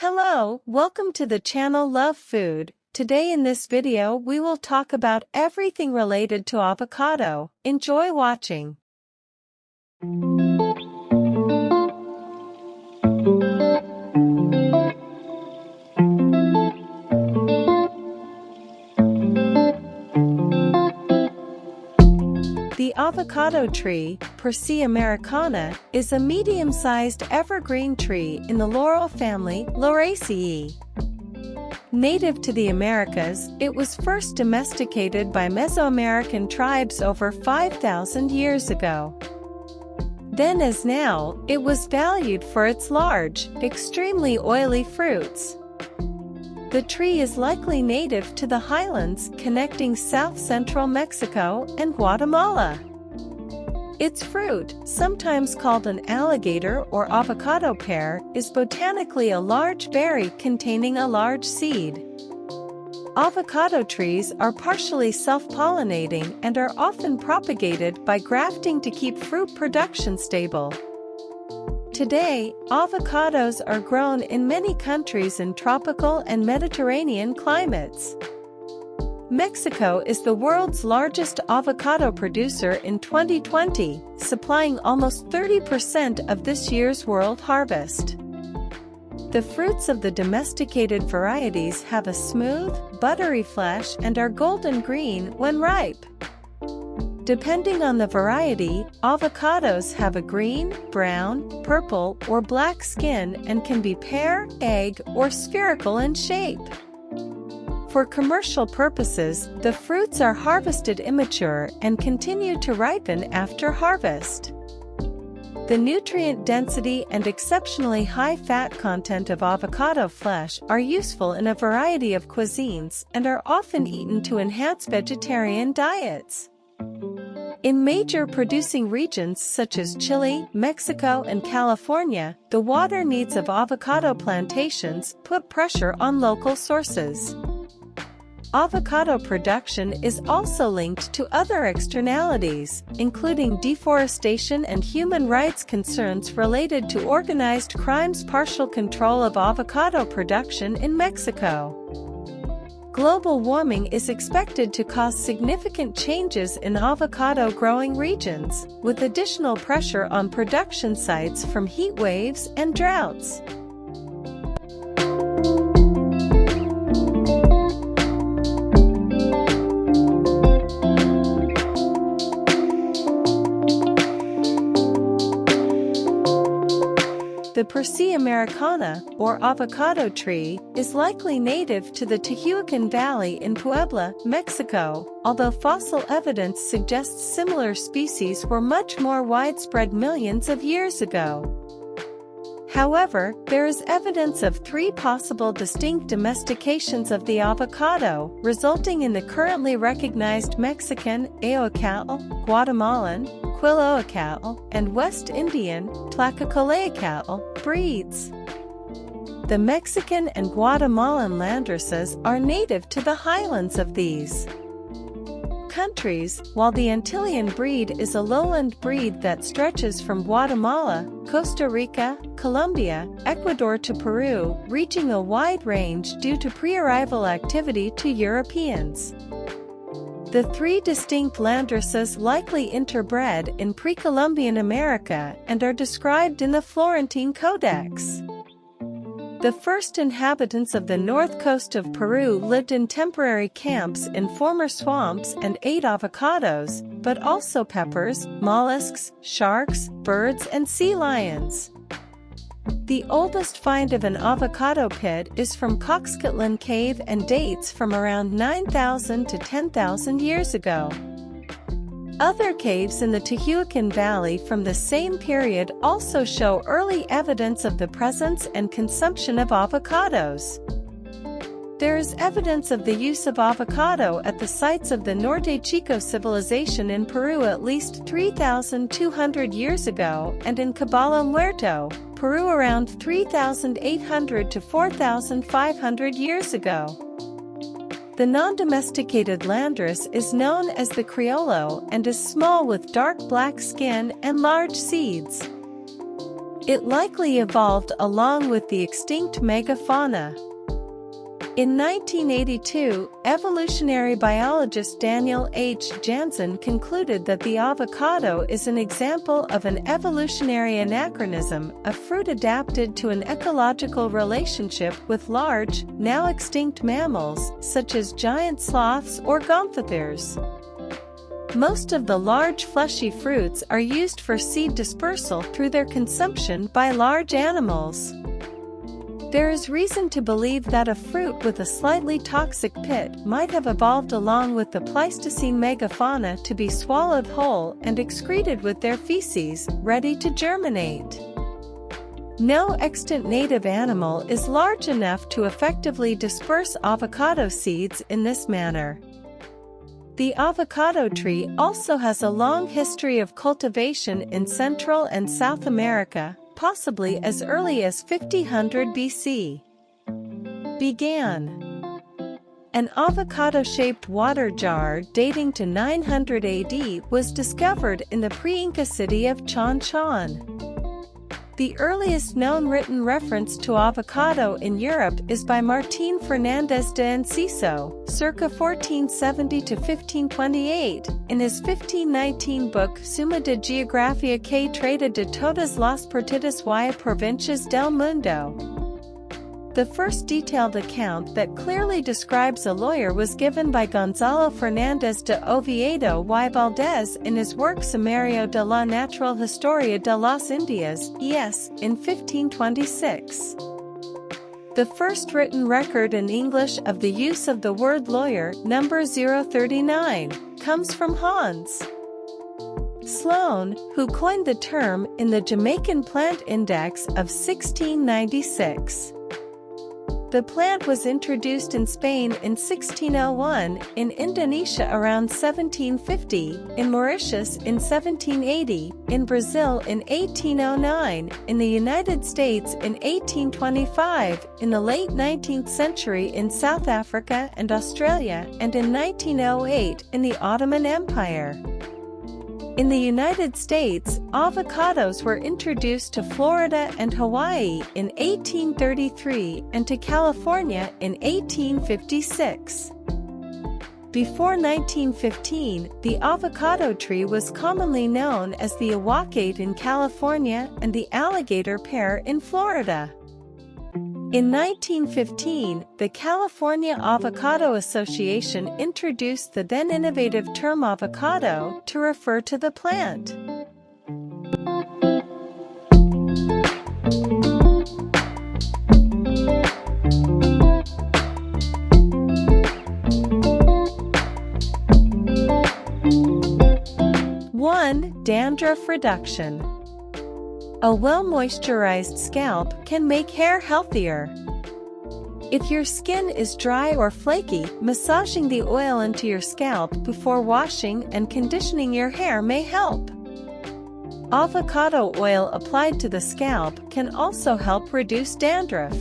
Hello, welcome to the channel Love Food. Today in this video we will talk about everything related to avocado. Enjoy watching. The avocado tree, Persea americana, is a medium-sized evergreen tree in the laurel family, Lauraceae. Native to the Americas, it was first domesticated by Mesoamerican tribes over 5,000 years ago. Then as now, it was valued for its large, extremely oily fruits. The tree is likely native to the highlands connecting south-central Mexico and Guatemala. Its fruit, sometimes called an alligator or avocado pear, is botanically a large berry containing a large seed. Avocado trees are partially self-pollinating and are often propagated by grafting to keep fruit production stable. Today, avocados are grown in many countries in tropical and Mediterranean climates. Mexico is the world's largest avocado producer in 2020, supplying almost 30% of this year's world harvest. The fruits of the domesticated varieties have a smooth, buttery flesh and are golden green when ripe. Depending on the variety, avocados have a green, brown, purple, or black skin and can be pear, egg, or spherical in shape. For commercial purposes, the fruits are harvested immature and continue to ripen after harvest. The nutrient density and exceptionally high fat content of avocado flesh are useful in a variety of cuisines and are often eaten to enhance vegetarian diets. In major producing regions such as Chile, Mexico, and California, the water needs of avocado plantations put pressure on local sources. Avocado production is also linked to other externalities, including deforestation and human rights concerns related to organized crime's partial control of avocado production in Mexico. Global warming is expected to cause significant changes in avocado growing regions, with additional pressure on production sites from heat waves and droughts. The Persea americana, or avocado tree, is likely native to the Tehuacan Valley in Puebla, Mexico, although fossil evidence suggests similar species were much more widespread millions of years ago. However, there is evidence of three possible distinct domestications of the avocado, resulting in the currently recognized Mexican, Ayocal, Guatemalan, Quiloacal, and West Indian, Tlaxcalacal, breeds. The Mexican and Guatemalan landraces are native to the highlands of these countries, while the Antillean breed is a lowland breed that stretches from Guatemala, Costa Rica, Colombia, Ecuador to Peru, reaching a wide range due to pre-arrival activity to Europeans. The three distinct landraces likely interbred in pre-Columbian America and are described in the Florentine Codex. The first inhabitants of the north coast of Peru lived in temporary camps in former swamps and ate avocados, but also peppers, mollusks, sharks, birds, and sea lions. The oldest find of an avocado pit is from Coxcotlan Cave and dates from around 9,000 to 10,000 years ago. Other caves in the Tehuacan Valley from the same period also show early evidence of the presence and consumption of avocados. There is evidence of the use of avocado at the sites of the Norte Chico civilization in Peru at least 3,200 years ago and in Cabala Muerto, Peru around 3,800 to 4,500 years ago. The non-domesticated landrace is known as the criollo and is small with dark black skin and large seeds. It likely evolved along with the extinct megafauna. In 1982, evolutionary biologist Daniel H. Jansen concluded that the avocado is an example of an evolutionary anachronism, a fruit adapted to an ecological relationship with large, now extinct mammals, such as giant sloths or gomphotheres. Most of the large fleshy fruits are used for seed dispersal through their consumption by large animals. There is reason to believe that a fruit with a slightly toxic pit might have evolved along with the Pleistocene megafauna to be swallowed whole and excreted with their feces, ready to germinate. No extant native animal is large enough to effectively disperse avocado seeds in this manner. The avocado tree also has a long history of cultivation in Central and South America, possibly as early as 5000 BC. Began. An avocado-shaped water jar dating to 900 AD was discovered in the pre-Inca city of Chan Chan. The earliest known written reference to avocado in Europe is by Martín Fernández de Enciso, circa 1470 to 1528, in his 1519 book Suma de Geografía que trata de todas las partes y provincias del mundo. The first detailed account that clearly describes a lawyer was given by Gonzalo Fernández de Oviedo y Valdés in his work Sumario de la Natural Historia de las Indias, in 1526. The first written record in English of the use of the word lawyer, number 039, comes from Hans Sloane, who coined the term in the Jamaican Plant Index of 1696. The plant was introduced in Spain in 1601, in Indonesia around 1750, in Mauritius in 1780, in Brazil in 1809, in the United States in 1825, in the late 19th century in South Africa and Australia, and in 1908 in the Ottoman Empire. In the United States, avocados were introduced to Florida and Hawaii in 1833 and to California in 1856. Before 1915, the avocado tree was commonly known as the aguacate in California and the alligator pear in Florida. In 1915, the California Avocado Association introduced the then innovative term avocado to refer to the plant. Dandruff reduction. A well-moisturized scalp can make hair healthier. If your skin is dry or flaky, massaging the oil into your scalp before washing and conditioning your hair may help. Avocado oil applied to the scalp can also help reduce dandruff.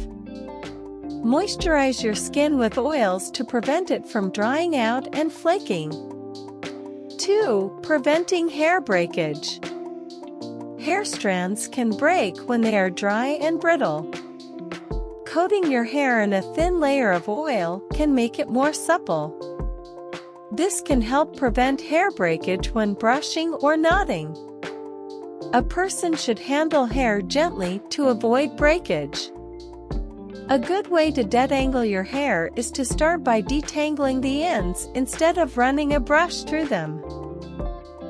Moisturize your skin with oils to prevent it from drying out and flaking. 2. Preventing hair breakage. Hair strands can break when they are dry and brittle. Coating your hair in a thin layer of oil can make it more supple. This can help prevent hair breakage when brushing or knotting. A person should handle hair gently to avoid breakage. A good way to detangle your hair is to start by detangling the ends instead of running a brush through them.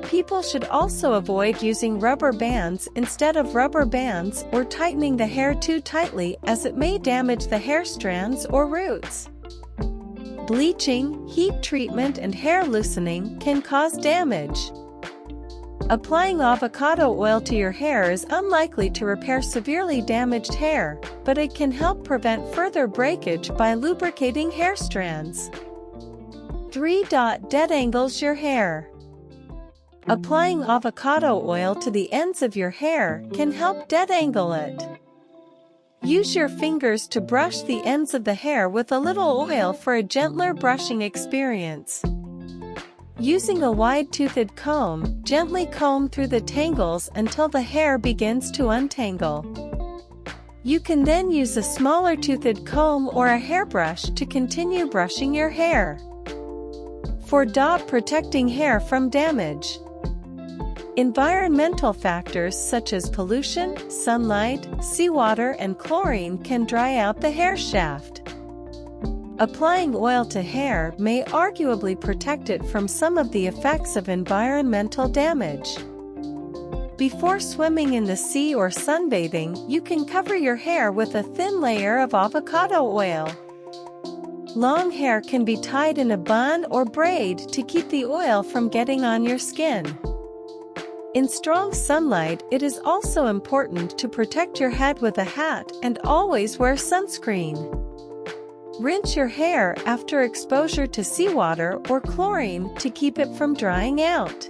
People should also avoid using rubber bands instead of rubber bands or tightening the hair too tightly, as it may damage the hair strands or roots. Bleaching, heat treatment, and hair loosening can cause damage. Applying avocado oil to your hair is unlikely to repair severely damaged hair, but it can help prevent further breakage by lubricating hair strands. 3. Detangles your hair. Applying avocado oil to the ends of your hair can help detangle it. Use your fingers to brush the ends of the hair with a little oil for a gentler brushing experience. Using a wide-toothed comb, gently comb through the tangles until the hair begins to untangle. You can then use a smaller toothed comb or a hairbrush to continue brushing your hair. For protecting hair from damage. Environmental factors such as pollution, sunlight, seawater, and chlorine can dry out the hair shaft. Applying oil to hair may arguably protect it from some of the effects of environmental damage. Before swimming in the sea or sunbathing, you can cover your hair with a thin layer of avocado oil. Long hair can be tied in a bun or braid to keep the oil from getting on your skin. In strong sunlight, it is also important to protect your head with a hat and always wear sunscreen. Rinse your hair after exposure to seawater or chlorine to keep it from drying out.